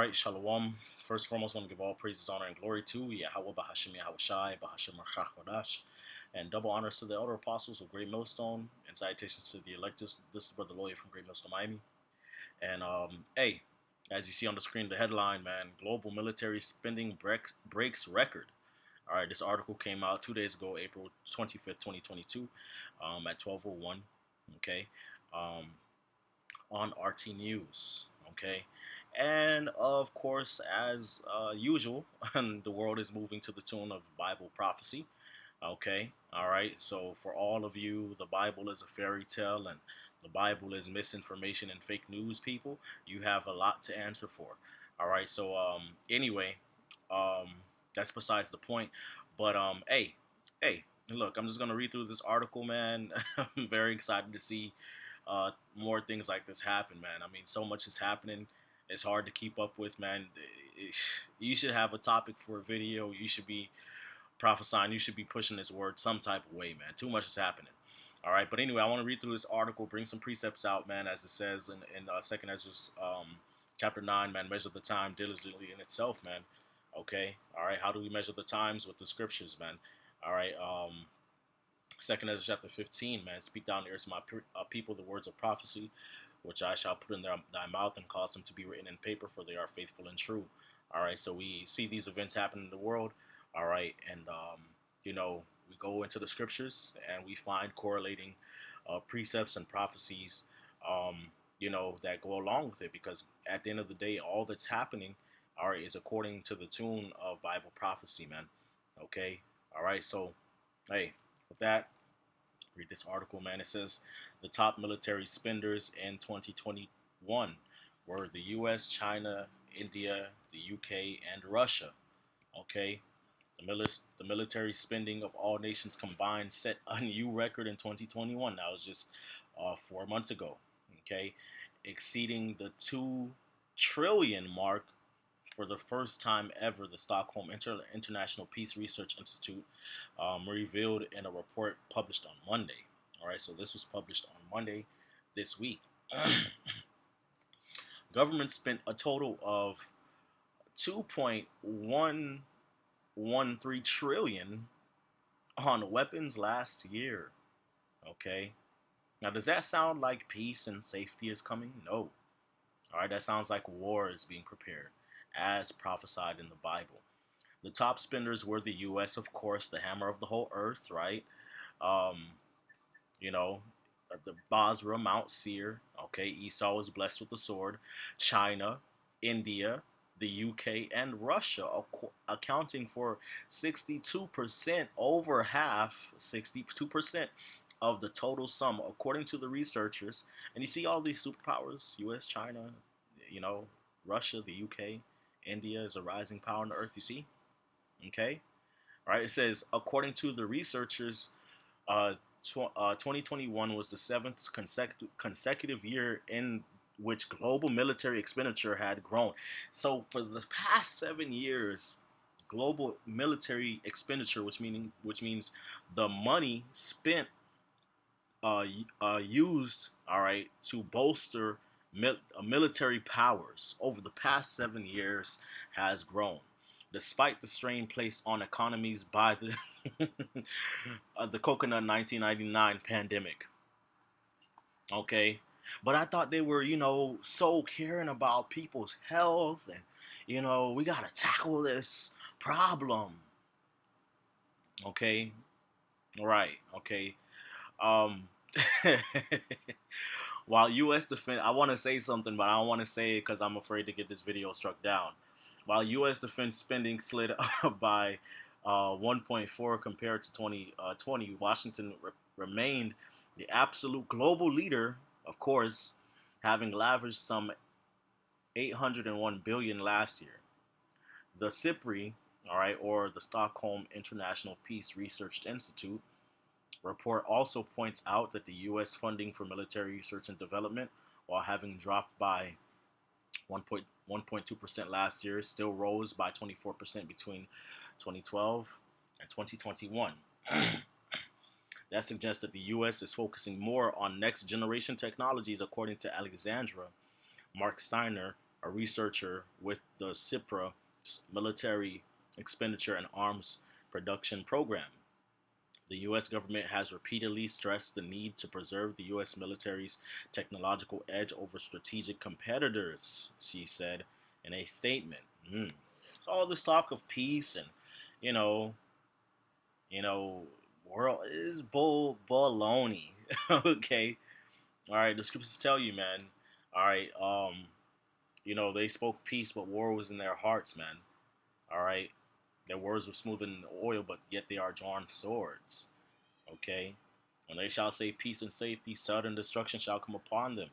All right, Shalom. First and foremost, I want to give all praises, honor, and glory to Yahweh Bahashim Yahweh Shai, Bahashim Rachach and double honors to the elder apostles of Great Millstone, and salutations to the electors. This is Brother Lawyer from Great Millstone, Miami. And hey, as you see on the screen, the headline, man, global military spending breaks record. All right, this article came out 2 days ago, April 25th, 2022, at 12:01. Okay, um, on RT News. Okay. And of course, as usual, the world is moving to the tune of Bible prophecy. Okay. All right. So, for all of you, the Bible is a fairy tale and the Bible is misinformation and fake news, people. You have a lot to answer for. All right. So, anyway, um, that's besides the point. But, hey, look, I'm just going to read through this article, man. I'm very excited to see more things like this happen, man. I mean, so much is happening. It's hard to keep up with, man. You should have a topic for a video. You should be prophesying. You should be pushing this word some type of way, man. Too much is happening. All right, but anyway, I want to read through this article, bring some precepts out, man, as it says in Second Ezra, chapter 9, man. Measure the time diligently in itself, man. Okay, all right. How do we measure the times with the scriptures, man? All right. Second Ezra chapter 15, man. Speak down the ears of my people the words of prophecy, which I shall put in thy mouth and cause them to be written in paper, for they are faithful and true. All right, so we see these events happen in the world. All right, and we go into the scriptures and we find correlating precepts and prophecies, that go along with it. Because at the end of the day, all that's happening, all right, is according to the tune of Bible prophecy, man. Okay, all right, so hey, with that, read this article, man. It says the top military spenders in 2021 were the U.S., China, India, the U.K., and Russia. Okay, the military spending of all nations combined set a new record in 2021. That was just 4 months ago. Okay, exceeding the 2 trillion mark for the first time ever. The Stockholm International Peace Research Institute revealed in a report published on Monday. All right, so this was published on Monday this week. Government spent a total of 2.113 trillion on weapons last year. Okay, now does that sound like peace and safety is coming? No. All right, that sounds like war is being prepared, as prophesied in the Bible. The top spenders were the U.S., of course, the hammer of the whole earth, right? Um, you know, the Basra, Mount Seir. Okay, Esau was blessed with the sword. China, India, the UK, and Russia, accounting for 62%, over half, 62% of the total sum, according to the researchers. And you see all these superpowers: U.S., China, Russia, the UK, India is a rising power on the earth. You see, okay, all right. It says according to the researchers, uh, 2021 was the seventh consecutive year in which global military expenditure had grown. So for the past 7 years, global military expenditure, which means the money spent, used, all right, to bolster military powers over the past 7 years has grown, despite the strain placed on economies by the coconut 1999 pandemic. Okay, but I thought they were, so caring about people's health, and we gotta tackle this problem. Okay, all right, okay. Um, while U.S. defense, I want to say something, but I don't want to say it because I'm afraid to get this video struck down. While U.S. defense spending slid by 1.4 compared to 2020, Washington remained the absolute global leader, of course, having lavished some 801 billion last year. The SIPRI, all right, or the Stockholm International Peace Research Institute, report also points out that the U.S. funding for military research and development, while having dropped by 1.2% last year, still rose by 24% between 2012 and 2021. That suggests that the U.S. is focusing more on next generation technologies, according to Alexandra Mark Steiner, a researcher with the CIPRA Military Expenditure and Arms Production Program. The U.S. government has repeatedly stressed the need to preserve the U.S. military's technological edge over strategic competitors, she said in a statement. So all this talk of peace and, you know, you know, world is baloney. Okay, all right. The scriptures tell you, man. All right. They spoke peace, but war was in their hearts, man. All right. Their words were smoother than oil, but yet they are drawn swords. Okay. When they shall say peace and safety, sudden destruction shall come upon them,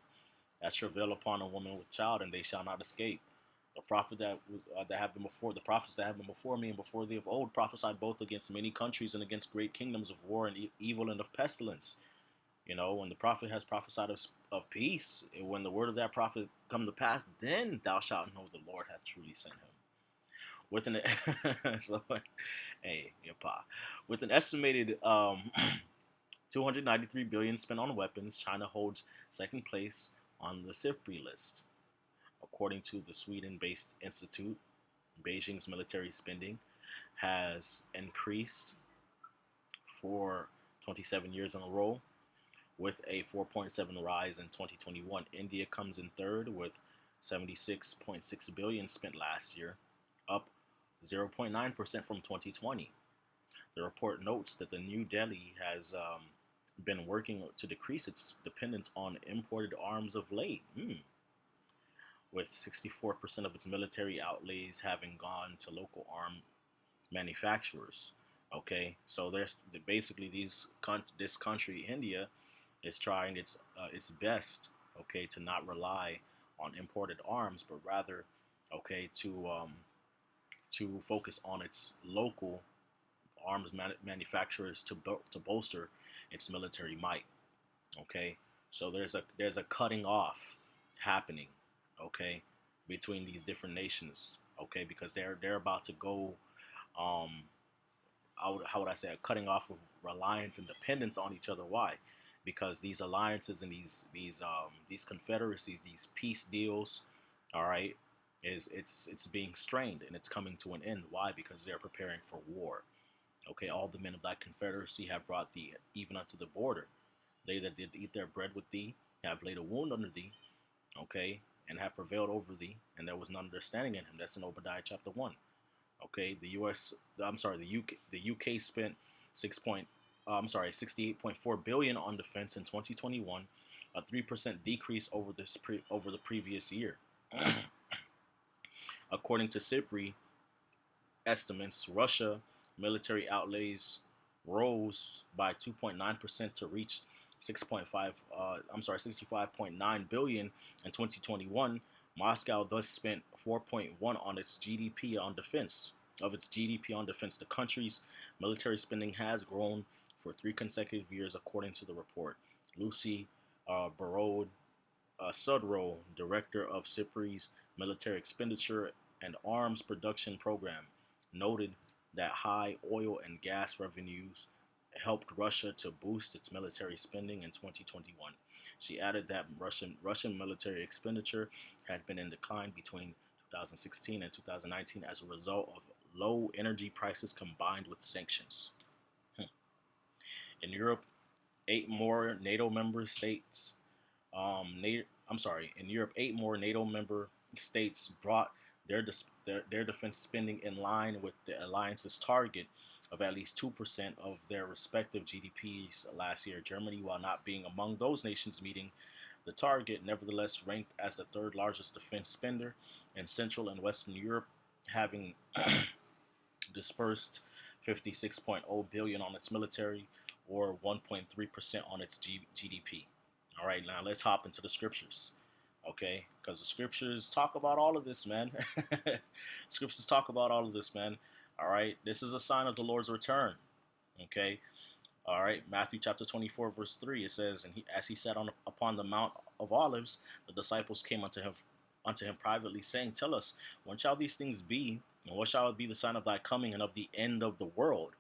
as travail upon a woman with child, and they shall not escape. The prophet that have been before the prophets that have been before me and before thee of old prophesied both against many countries and against great kingdoms of war and evil and of pestilence. When the prophet has prophesied of peace, when the word of that prophet come to pass, then thou shalt know the Lord hath truly sent him. With an so, hey, yapa. With an estimated 293 billion spent on weapons, China holds second place on the CIPRI list. According to the Sweden-based institute, Beijing's military spending has increased for 27 years in a row, with a 4.7 rise in 2021. India comes in third with 76.6 billion spent last year, up 0.9% from 2020. The report notes that the New Delhi has been working to decrease its dependence on imported arms of late, with 64% of its military outlays having gone to local arm manufacturers. Okay, so there's basically this country, India, is trying its best, okay, to not rely on imported arms, but rather, okay, to focus on its local arms manufacturers to bolster its military might. Okay, so there's a cutting off happening, okay, between these different nations, okay, because they're about to go, um, how would I say, a cutting off of reliance and dependence on each other. Why? Because these alliances and these confederacies, these peace deals, all right, it's being strained and it's coming to an end. Why? Because they're preparing for war. Okay, all the men of thy confederacy have brought thee even unto the border. They that did eat their bread with thee have laid a wound under thee, okay, and have prevailed over thee, and there was none understanding in him. That's in Obadiah chapter 1. Okay, the UK spent 68.4 billion on defense in 2021, a 3% decrease over the previous year. According to CIPRI estimates, Russia military outlays rose by 2.9% to reach 65.9 billion in 2021. Moscow thus spent 4.1 on its GDP on defense. Of its GDP on defense, the country's military spending has grown for 3 consecutive years, according to the report. Lucy Barod Sudrow, director of CIPRI's military expenditure and arms production program, noted that high oil and gas revenues helped Russia to boost its military spending in 2021. She added that Russian military expenditure had been in decline between 2016 and 2019 as a result of low energy prices combined with sanctions. In Europe, 8 more NATO states brought their defense spending in line with the alliance's target of at least 2% of their respective GDPs last year. Germany, while not being among those nations meeting the target, nevertheless ranked as the third largest defense spender in Central and Western Europe, having dispersed 56.0 billion on its military, or 1.3% on its GDP. All right, now let's hop into the scriptures. Okay, because the scriptures talk about all of this, man. Scriptures talk about all of this, man. All right, this is a sign of the Lord's return. Okay, all right, Matthew chapter 24, verse 3, it says, and as he sat upon the Mount of Olives, the disciples came unto him privately, saying, Tell us, when shall these things be, and what shall it be the sign of thy coming and of the end of the world?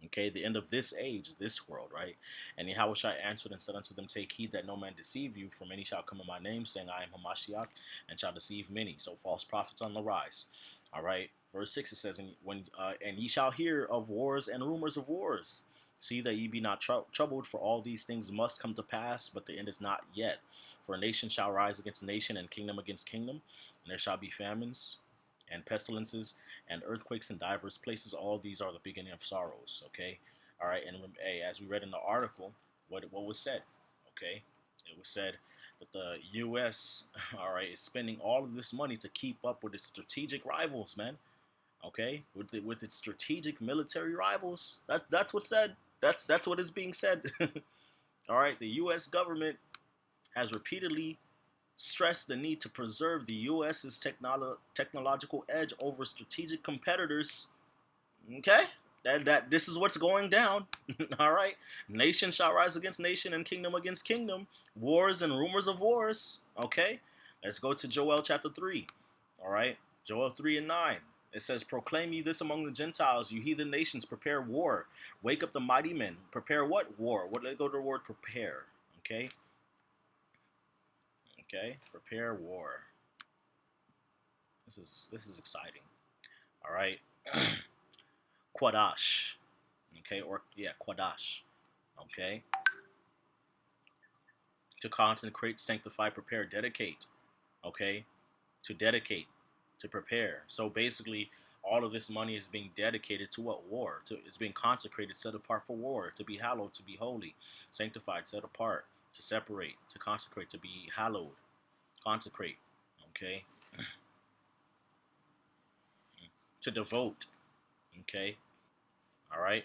Okay, the end of this age, this world, right? And Yahushua answered and said unto them, take heed that no man deceive you, for many shall come in my name, saying, I am Hamashiach, and shall deceive many. So false prophets on the rise. All right. Verse 6 it says, and ye shall hear of wars and rumors of wars. See that ye be not troubled, for all these things must come to pass, but the end is not yet. For a nation shall rise against nation, and kingdom against kingdom, and there shall be famines and pestilences and earthquakes in diverse places. All these are the beginning of sorrows. Okay, all right. And hey, as we read in the article, what was said? Okay, it was said that the U.S. all right is spending all of this money to keep up with its strategic rivals, man. Okay, with its strategic military rivals. That's what's said. That's what is being said. All right, the U.S. government has repeatedly stressed the need to preserve the U.S.'s technological edge over strategic competitors. Okay, that this is what's going down. All right, nation shall rise against nation and kingdom against kingdom. Wars and rumors of wars. Okay, let's go to Joel chapter 3. All right, Joel 3 and 9. It says, proclaim ye this among the Gentiles, you heathen nations, prepare war. Wake up the mighty men. Prepare what? War. What? Let's go to the word prepare. Okay. Okay. Prepare war. This is exciting. All right. Quadash. Okay. Or yeah, Quadash. Okay. To consecrate, sanctify, prepare, dedicate. Okay. To dedicate. To prepare. So basically, all of this money is being dedicated to what? War. It's being consecrated, set apart for war, to be hallowed, to be holy, sanctified, set apart, to separate, to consecrate, to be hallowed, consecrate, okay, to devote, okay, all right.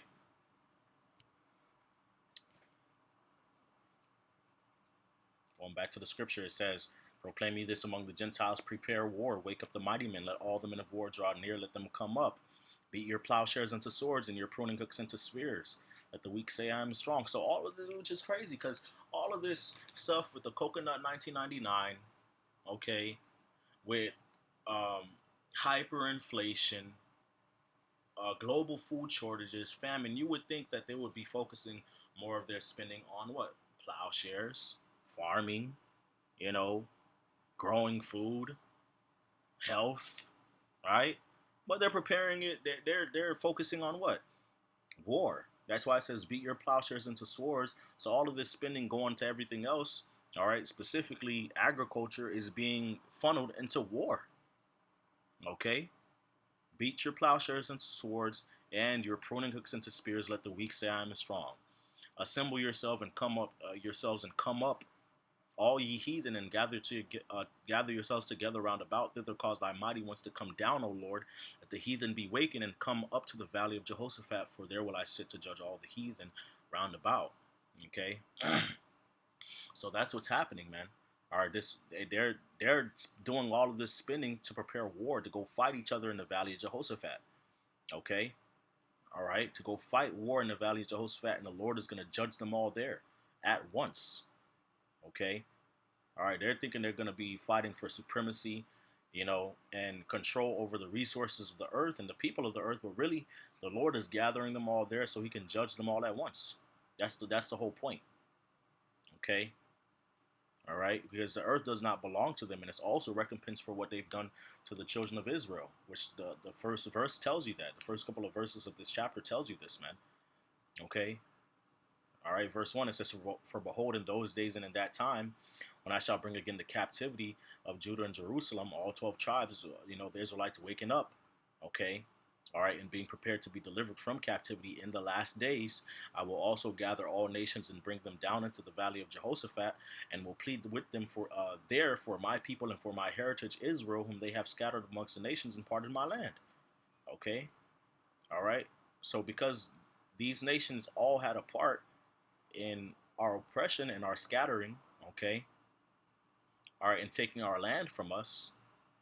Going back to the scripture, it says, proclaim ye this among the Gentiles, prepare war, wake up the mighty men, let all the men of war draw near, let them come up. Beat your plowshares into swords and your pruning hooks into spears. Let the weak say I am strong. So all of this, which is crazy, because all of this stuff with the coconut 1999, okay, with um, hyperinflation, global food shortages, famine, you would think that they would be focusing more of their spending on what? Plowshares, farming, you know, growing food, health, right? But they're preparing it. They're focusing on what? War. That's why it says beat your plowshares into swords. So all of this spending going to everything else, all right, specifically agriculture, is being funneled into war. Okay, beat your plowshares into swords and your pruning hooks into spears. Let the weak say I am strong. Assemble yourself and come up yourselves and come up, all ye heathen, and gather yourselves together round about. Thither cause thy mighty ones to come down, O Lord. Let the heathen be wakened and come up to the valley of Jehoshaphat, for there will I sit to judge all the heathen round about. Okay, so that's what's happening, man. All right, they're doing all of this spending to prepare war to go fight each other in the valley of Jehoshaphat. Okay, all right, to go fight war in the valley of Jehoshaphat, and the Lord is going to judge them all there at once. Okay, all right, they're thinking they're going to be fighting for supremacy, and control over the resources of the earth and the people of the earth, but really, the Lord is gathering them all there so He can judge them all at once. That's the whole point. Okay, all right, because the earth does not belong to them, and it's also recompense for what they've done to the children of Israel, which the first verse tells you that. The first couple of verses of this chapter tells you this, man. Okay, all right, verse 1, it says, for behold, in those days and in that time, when I shall bring again the captivity of Judah and Jerusalem, all 12 tribes, the Israelites waking up, okay, all right, and being prepared to be delivered from captivity in the last days, I will also gather all nations and bring them down into the valley of Jehoshaphat, and will plead with them for my people and for my heritage Israel, whom they have scattered amongst the nations and parted my land. Okay, all right. So because these nations all had a part in our oppression and our scattering, okay, all right, and taking our land from us,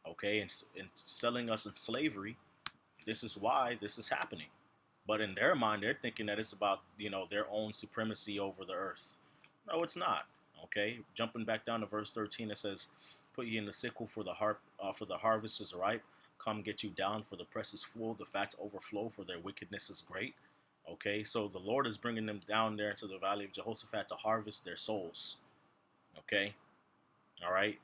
okay, and selling us in slavery, this is why this is happening. But in their mind, they're thinking that it's about, their own supremacy over the earth. No, it's not. Okay, jumping back down to verse 13, it says, "Put ye in the sickle, for the harvest is ripe. Come get you down, for the press is full, the fats overflow, for their wickedness is great." Okay, so the Lord is bringing them down there into the valley of Jehoshaphat to harvest their souls. Okay, all right.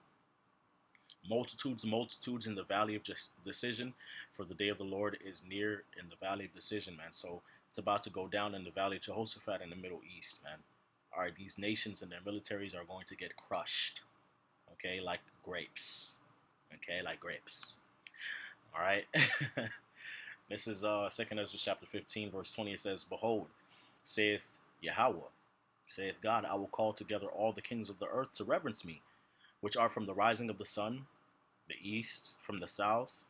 Multitudes and multitudes in the valley of decision, for the day of the Lord is near in the valley of decision, man. So it's about to go down in the valley of Jehoshaphat in the Middle East, man. All right, these nations and their militaries are going to get crushed, okay, like grapes, okay, like grapes. All right. This is Second Ezra chapter 15, verse 20. It says, "Behold, saith Yahweh, saith God, I will call together all the kings of the earth to reverence me, which are from the rising of the sun, the east, from the south,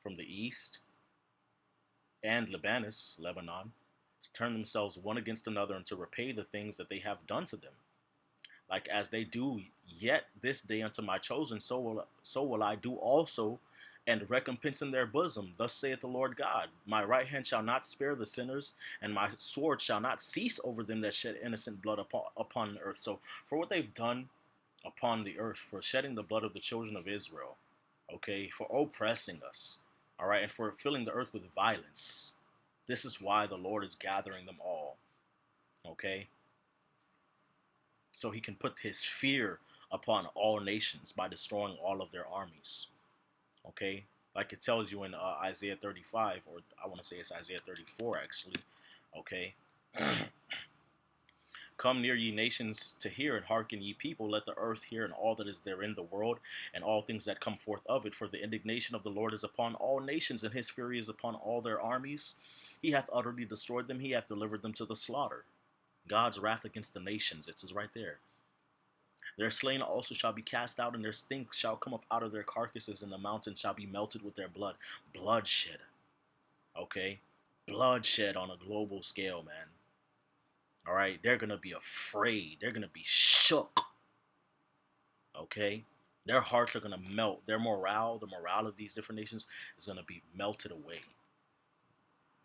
from the east, and Libanus, Lebanon, to turn themselves one against another and to repay the things that they have done to them. Like as they do yet this day unto my chosen, so will I do also, and recompense in their bosom. Thus saith the Lord God, my right hand shall not spare the sinners, and my sword shall not cease over them that shed innocent blood upon the earth." So for what they've done upon the earth, for shedding the blood of the children of Israel, okay, for oppressing us, all right, and for filling the earth with violence, this is why the Lord is gathering them all, okay, so he can put his fear upon all nations by destroying all of their armies. Okay, like it tells you in Isaiah 35, or I want to say it's Isaiah 34 actually. Okay, "Come near, ye nations, to hear, and hearken, ye people. Let the earth hear, and all that is therein the world, and all things that come forth of it. For the indignation of the Lord is upon all nations, and his fury is upon all their armies. He hath utterly destroyed them, he hath delivered them to the slaughter." God's wrath against the nations, it says right there. "Their slain also shall be cast out, and their stink shall come up out of their carcasses, and the mountains shall be melted with their blood." Bloodshed, okay? Bloodshed on a global scale, man. All right? They're going to be afraid. They're going to be shook, okay? Their hearts are going to melt. Their morale, the morale of these different nations is going to be melted away,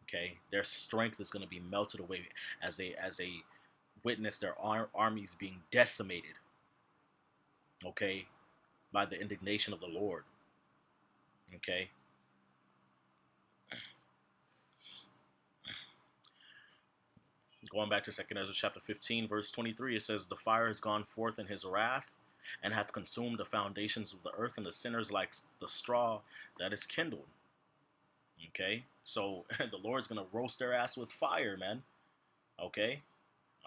okay? Their strength is going to be melted away as they witness their armies being decimated, okay, by the indignation of the Lord, okay? Going back to 2nd Ezra chapter 15, verse 23, it says, "The fire has gone forth in his wrath, and hath consumed the foundations of the earth, and the sinners like the straw that is kindled." Okay, so the Lord's gonna roast their ass with fire, man. Okay,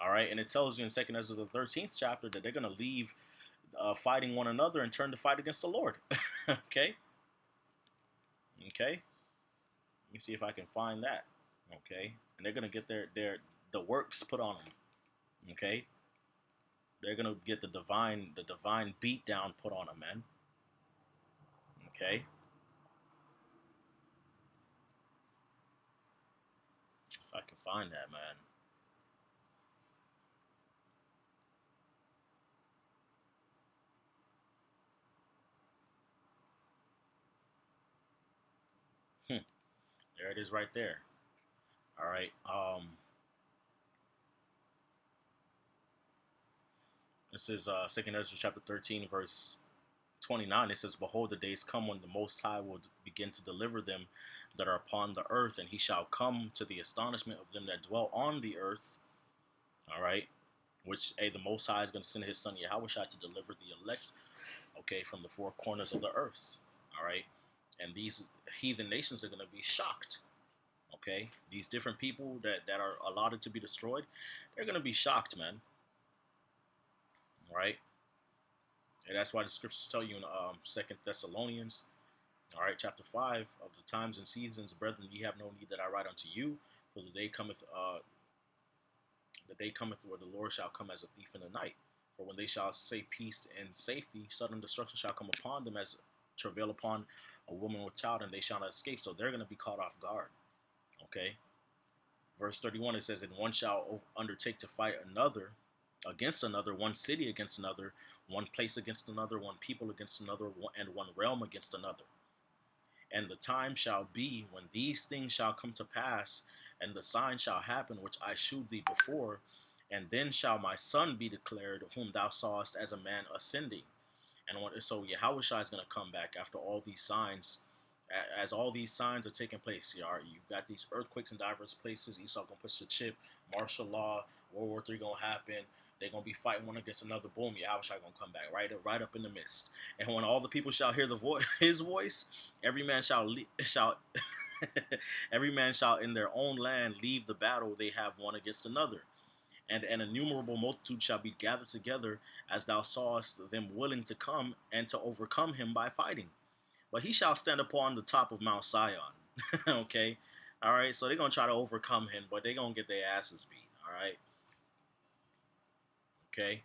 all right, and it tells you in 2nd Ezra the 13th chapter that they're gonna leave fighting one another and turn to fight against the Lord. Okay, okay. Let me see if I can find that. Okay, and they're gonna get the works put on them. Okay, they're gonna get the divine beat down put on them, man. Okay, if I can find that, man. There it is, right there. All right. This is Second Ezra chapter 13, verse 29. It says, "Behold, the days come when the Most High will begin to deliver them that are upon the earth, and he shall come to the astonishment of them that dwell on the earth." All right. Which, the Most High is going to send his son Yahweh to deliver the elect, okay, from the four corners of the earth. All right. And these heathen nations are going to be shocked. Okay. These different people that are allotted to be destroyed, they're going to be shocked, man. All right. And that's why the scriptures tell you in Second Thessalonians, all right, chapter 5, "Of the times and seasons, brethren, ye have no need that I write unto you, for the day cometh where the Lord shall come as a thief in the night. For when they shall say peace and safety, sudden destruction shall come upon them as travail upon a woman with child, and they shall not escape." So they're going to be caught off guard. Okay. Verse 31, it says, "And one shall undertake to fight another against another, one city against another, one place against another, one people against another, and one realm against another. And the time shall be when these things shall come to pass, and the sign shall happen which I shewed thee before. And then shall my son be declared, whom thou sawest as a man ascending." And so Yahushua is going to come back after all these signs As all these signs are taking place. You got these earthquakes in diverse places. Esau gonna push the chip. Martial law. World War III gonna happen. They're gonna be fighting one against another. Boom, Yahushua gonna come back right up in the midst. And when all the people shall hear the his voice, every man shall every man shall in their own land leave the battle they have one against another. And an innumerable multitude shall be gathered together, as thou sawest them willing to come and to overcome him by fighting. But he shall stand upon the top of Mount Sion. Okay? All right, so they're going to try to overcome him, but they're going to get their asses beat. All right? Okay?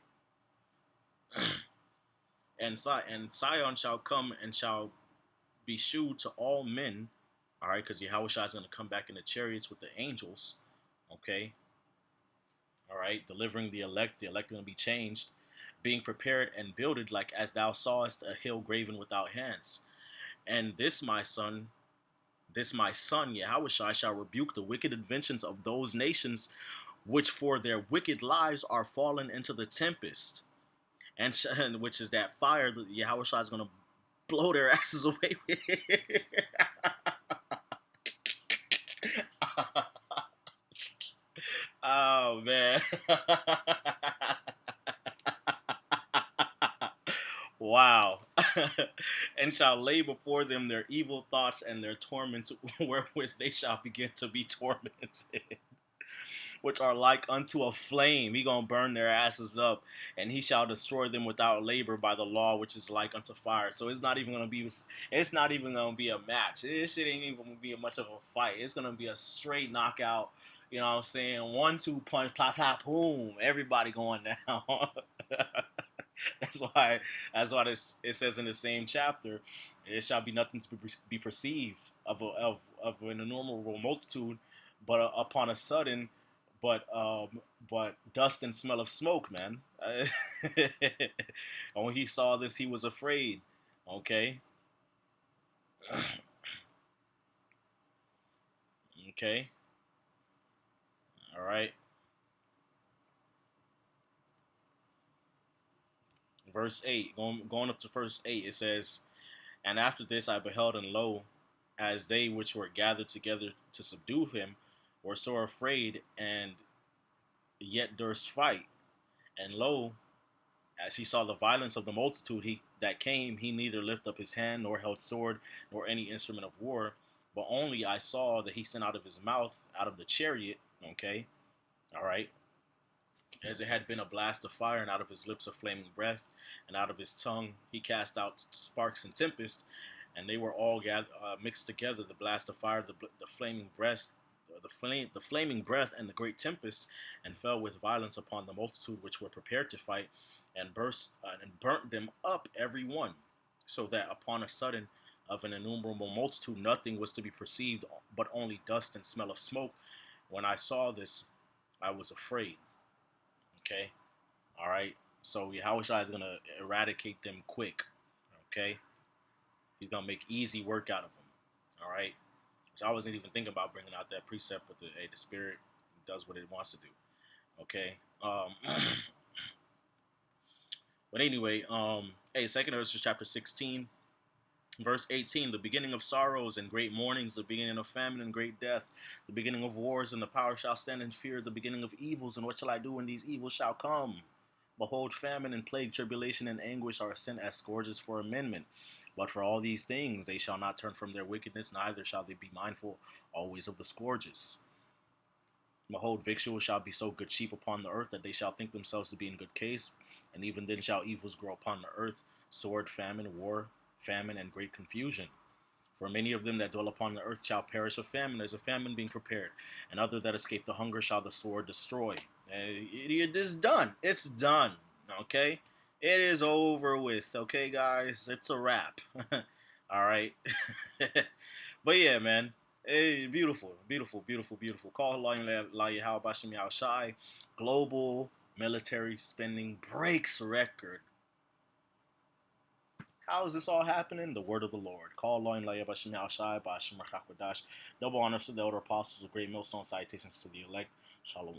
And Sion shall come and shall be shewed to all men. All right, because Yahushua is going to come back in the chariots with the angels. Okay? All right, delivering the elect. The elect are going to be changed. Being prepared and builded like as thou sawest a hill graven without hands. And this my son, Yahushua, shall rebuke the wicked inventions of those nations which for their wicked lives are fallen into the tempest. And which is that fire that Yahushua is going to blow their asses away with. Oh, man. Wow. And shall lay before them their evil thoughts and their torments wherewith they shall begin to be tormented, which are like unto a flame. He gonna burn their asses up, and he shall destroy them without labor by the law, which is like unto fire. So it's not even gonna be. It's not even gonna be a match. This shit ain't even gonna be much of a fight. It's gonna be a straight knockout. You know what I'm saying? 1-2 punch, plop, plop, boom. Everybody going down. That's why. That's why it says in the same chapter, it shall be nothing to be perceived of an innumerable multitude, but upon a sudden, but dust and smell of smoke, man. And when he saw this, he was afraid. Okay, okay, all right. Verse 8, going up to verse 8, it says, "And after this I beheld, and lo, as they which were gathered together to subdue him were sore afraid, and yet durst fight. And lo, as he saw the violence of the multitude that came, he neither lifted up his hand, nor held sword, nor any instrument of war, but only I saw that he sent out of his mouth, out of the chariot, okay, all right, as it had been a blast of fire, and out of his lips a flaming breath, and out of his tongue he cast out sparks and tempest, and they were all mixed together, the blast of fire, the flaming breath, the flaming breath, and the great tempest, and fell with violence upon the multitude which were prepared to fight, and burnt them up every one, so that upon a sudden of an innumerable multitude nothing was to be perceived, but only dust and smell of smoke. When I saw this, I was afraid. Okay, all right. So Yahushua is gonna eradicate them quick. Okay, he's gonna make easy work out of them. All right. Which I wasn't even thinking about bringing out that precept, but the spirit does what it wants to do. Okay. But anyway, hey, Second Ezra chapter 16, verse 18: the beginning of sorrows and great mournings, the beginning of famine and great death, the beginning of wars, and the power shall stand in fear, the beginning of evils, and what shall I do when these evils shall come? Behold, famine and plague, tribulation and anguish are sent as scourges for amendment. But for all these things they shall not turn from their wickedness, neither shall they be mindful always of the scourges. Behold, victuals shall be so good cheap upon the earth that they shall think themselves to be in good case, and even then shall evils grow upon the earth, sword, famine, war, famine, and great confusion. For many of them that dwell upon the earth shall perish of famine, as a famine being prepared, and other that escape the hunger shall the sword destroy. It is done. It's done. Okay? It is over with. Okay, guys? It's a wrap. All right? But yeah, man. Hey, beautiful, beautiful, beautiful, beautiful. Call La Yahal Bashim Yao Shai. Global military spending breaks record. How is this all happening? The word of the Lord. Call Loin Laya Bashim Yao Shai Bashim Rachakwadash. Double honors to the elder apostles of Great Millstone. Salutations to the elect. Shalom.